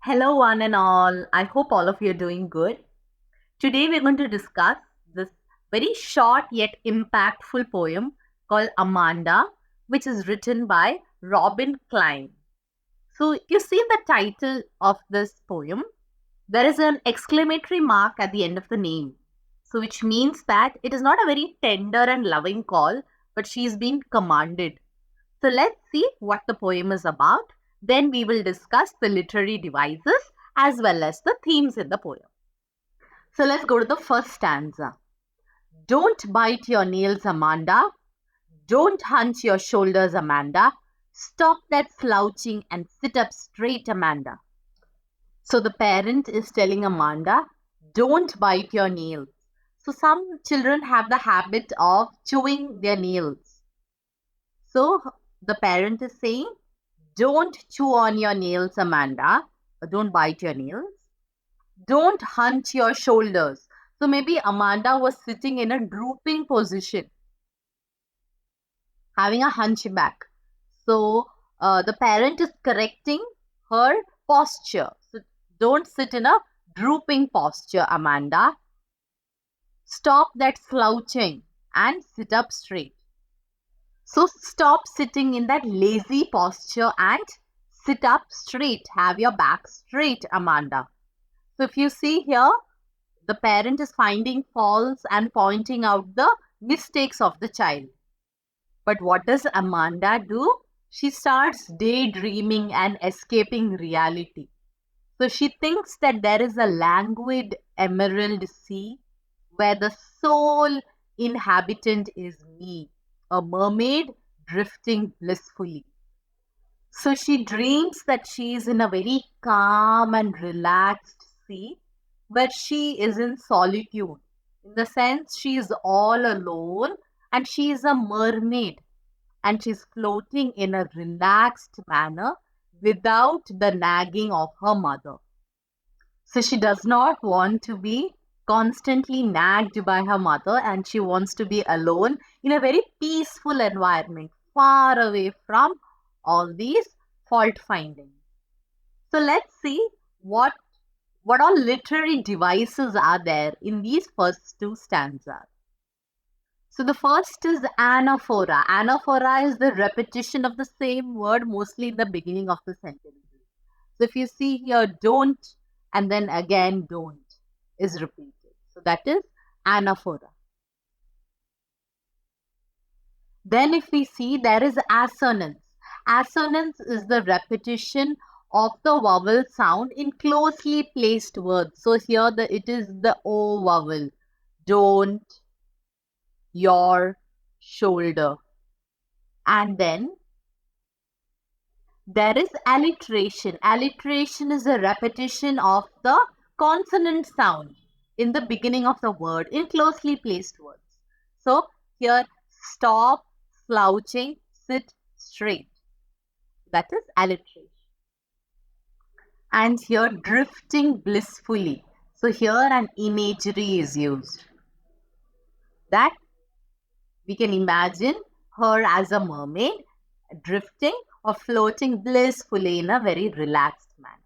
Hello, one and all. I hope all of you are doing good. Today, we're going to discuss this very short yet impactful poem called Amanda, which is written by Robin Klein. So, if you see the title of this poem, there is an exclamatory mark at the end of the name. So, which means that it is not a very tender and loving call, but she is being commanded. So let's see what the poem is about. Then we will discuss the literary devices as well as the themes in the poem. So let's go to the first stanza. Don't bite your nails, Amanda. Don't hunch your shoulders, Amanda. Stop that slouching and sit up straight, Amanda. So the parent is telling Amanda, don't bite your nails. So some children have the habit of chewing their nails. So the parent is saying, don't chew on your nails, Amanda. Don't bite your nails. Don't hunch your shoulders. So maybe Amanda was sitting in a drooping position, having a hunchback. So the parent is correcting her posture. So don't sit in a drooping posture, Amanda. Stop that slouching and sit up straight. So stop sitting in that lazy posture and sit up straight. Have your back straight, Amanda. So if you see here, the parent is finding faults and pointing out the mistakes of the child. But what does Amanda do? She starts daydreaming and escaping reality. So she thinks that there is a languid emerald sea where the sole inhabitant is me, a mermaid drifting blissfully. So she dreams that she is in a very calm and relaxed sea, but she is in solitude. In the sense, she is all alone and she is a mermaid and she's floating in a relaxed manner without the nagging of her mother. So she does not want to be constantly nagged by her mother and she wants to be alone in a very peaceful environment, far away from all these fault finding. So let's see what all literary devices are there in these first two stanzas. So the first is anaphora. Anaphora is the repetition of the same word mostly in the beginning of the sentence. So if you see here, don't and then again don't is repeated. So that is anaphora. Then if we see, there is assonance. Assonance is the repetition of the vowel sound in closely placed words. So here it is the O vowel. Don't, your, shoulder. And then there is alliteration. Alliteration is a repetition of the consonant sound in the beginning of the word in closely placed words. So here, stop, slouching, sit straight. That is alliteration. And here, drifting blissfully. So here an imagery is used. That we can imagine her as a mermaid drifting or floating blissfully in a very relaxed manner.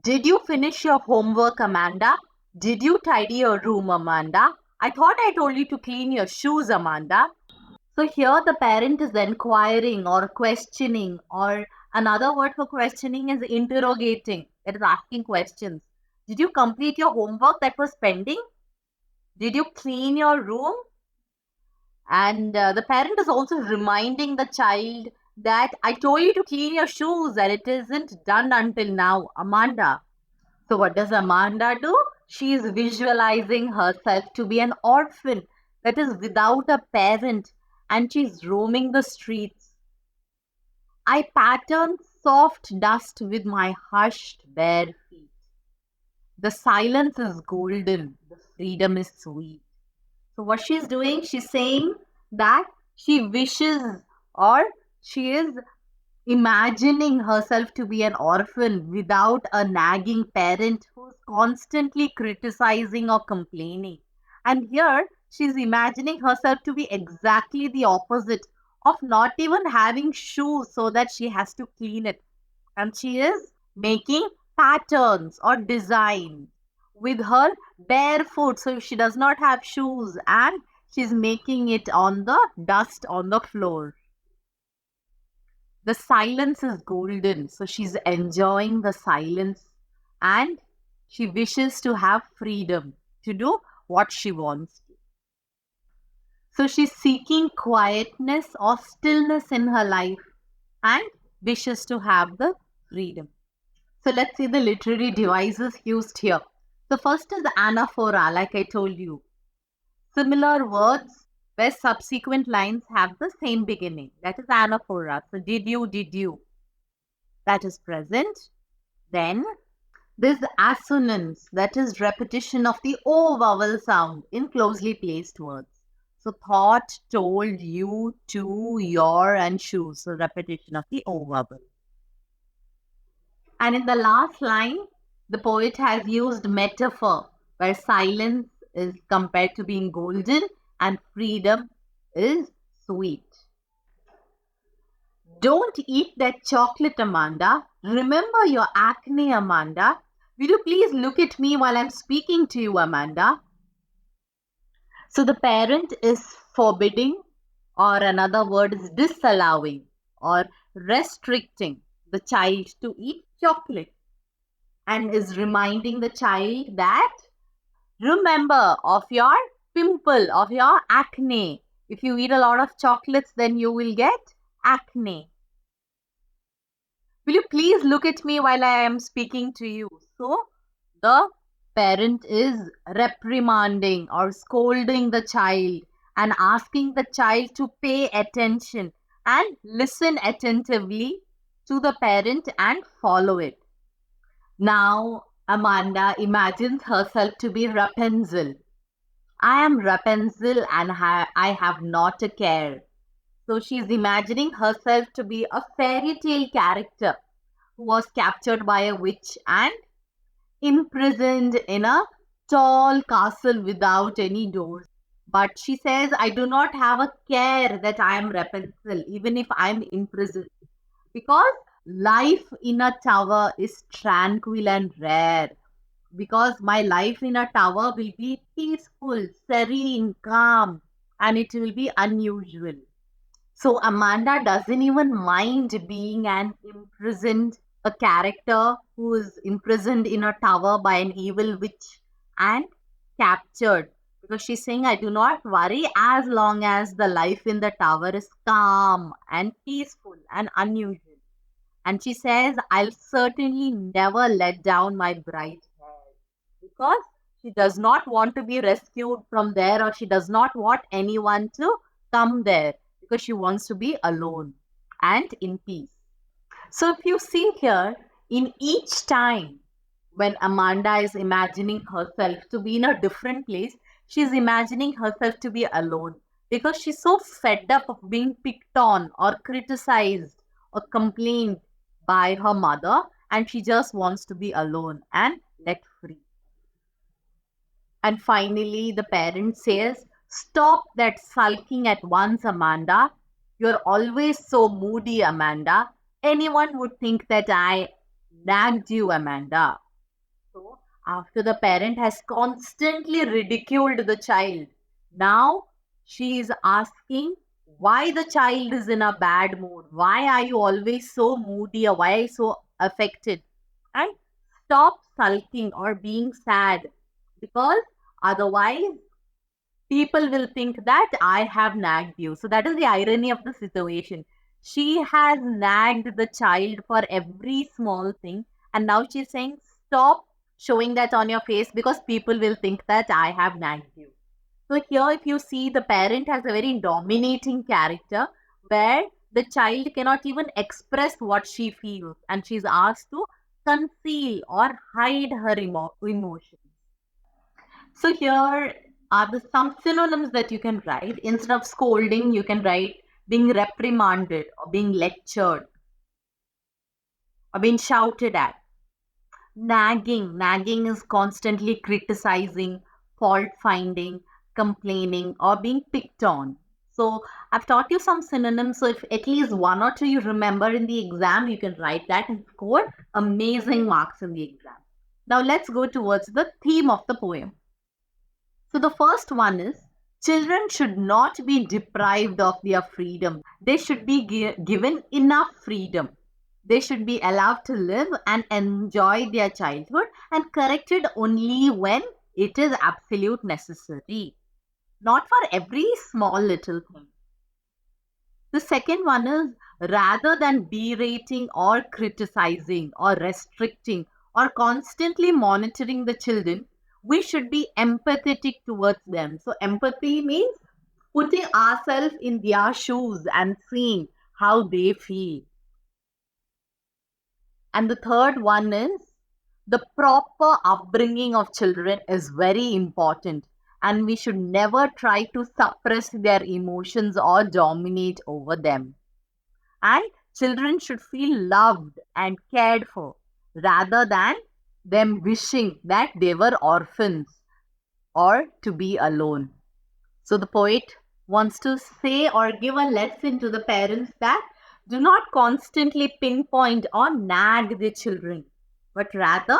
Did you finish your homework, Amanda? Did you tidy your room, Amanda? I thought I told you to clean your shoes, Amanda. So here the parent is inquiring or questioning, or another word for questioning is interrogating. It is asking questions. Did you complete your homework that was pending? Did you clean your room? And the parent is also reminding the child that I told you to clean your shoes and it isn't done until now, Amanda. So what does Amanda do? She is visualizing herself to be an orphan that is without a parent and she's roaming the streets. I pattern soft dust with my hushed bare feet. The silence is golden, the freedom is sweet. So what she's doing, she's saying that she wishes or she is imagining herself to be an orphan without a nagging parent who's constantly criticizing or complaining. And here she's imagining herself to be exactly the opposite of not even having shoes so that she has to clean it. And she is making patterns or design with her barefoot. So she does not have shoes and she's making it on the dust on the floor. The silence is golden. So she's enjoying the silence and she wishes to have freedom to do what she wants to. So she's seeking quietness or stillness in her life and wishes to have the freedom. So let's see the literary devices used here. The first is anaphora, like I told you. Similar words where subsequent lines have the same beginning. That is anaphora. So did you. That is present. Then there's assonance, that is repetition of the O vowel sound in closely placed words. So thought, told, you, to, your, and shoes. So repetition of the O vowel. And in the last line, the poet has used metaphor where silence is compared to being golden and freedom is sweet. Don't eat that chocolate, Amanda. Remember your acne, Amanda. Will you please look at me while I'm speaking to you, Amanda? So the parent is forbidding, or another word is disallowing or restricting the child to eat chocolate and is reminding the child that remember of your pimple, of your acne. If you eat a lot of chocolates, then you will get acne. Will you please look at me while I am speaking to you? So the parent is reprimanding or scolding the child and asking the child to pay attention and listen attentively to the parent and follow it. Now, Amanda imagines herself to be Rapunzel. I am Rapunzel and I have not a care. So she's imagining herself to be a fairy tale character who was captured by a witch and imprisoned in a tall castle without any doors. But she says, I do not have a care that I am Rapunzel, even if I am imprisoned. Because life in a tower is tranquil and rare. Because my life in a tower will be peaceful, serene, calm, and it will be unusual. So Amanda doesn't even mind being an imprisoned, a character who is imprisoned in a tower by an evil witch and captured. Because she's saying, I do not worry as long as the life in the tower is calm and peaceful and unusual. And she says, I'll certainly never let down my bright hair. Because she does not want to be rescued from there or she does not want anyone to come there because she wants to be alone and in peace. So if you see here, in each time when Amanda is imagining herself to be in a different place, she's imagining herself to be alone because she's so fed up of being picked on or criticized or complained by her mother and she just wants to be alone and let free. And finally, the parent says, stop that sulking at once, Amanda. You're always so moody, Amanda. Anyone would think that I nagged you, Amanda. So, after the parent has constantly ridiculed the child, now she is asking why the child is in a bad mood. Why are you always so moody or why are you so affected? And stop sulking or being sad because otherwise, people will think that I have nagged you. So that is the irony of the situation. She has nagged the child for every small thing. And now she's saying, stop showing that on your face because people will think that I have nagged you. So here, if you see, the parent has a very dominating character where the child cannot even express what she feels. And she's asked to conceal or hide her emotions. So here are some synonyms that you can write. Instead of scolding, you can write being reprimanded or being lectured or being shouted at. Nagging. Nagging is constantly criticizing, fault finding, complaining or being picked on. So I've taught you some synonyms. So if at least one or two you remember in the exam, you can write that and score amazing marks in the exam. Now let's go towards the theme of the poem. So the first one is, children should not be deprived of their freedom. They should be given enough freedom. They should be allowed to live and enjoy their childhood and corrected only when it is absolute necessary, not for every small little thing. The second one is, rather than berating or criticizing or restricting or constantly monitoring the children, we should be empathetic towards them. So, empathy means putting ourselves in their shoes and seeing how they feel. And the third one is, the proper upbringing of children is very important, and we should never try to suppress their emotions or dominate over them. And children should feel loved and cared for rather than them wishing that they were orphans or to be alone. So the poet wants to say or give a lesson to the parents that do not constantly pinpoint or nag the children, but rather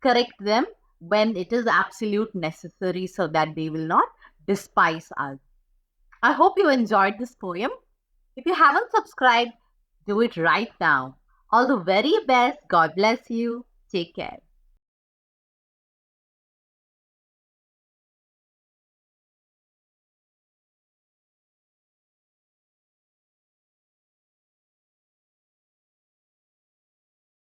correct them when it is absolute necessary so that they will not despise us. I hope you enjoyed this poem. If you haven't subscribed, do it right now. All the very best. God bless you. Take care.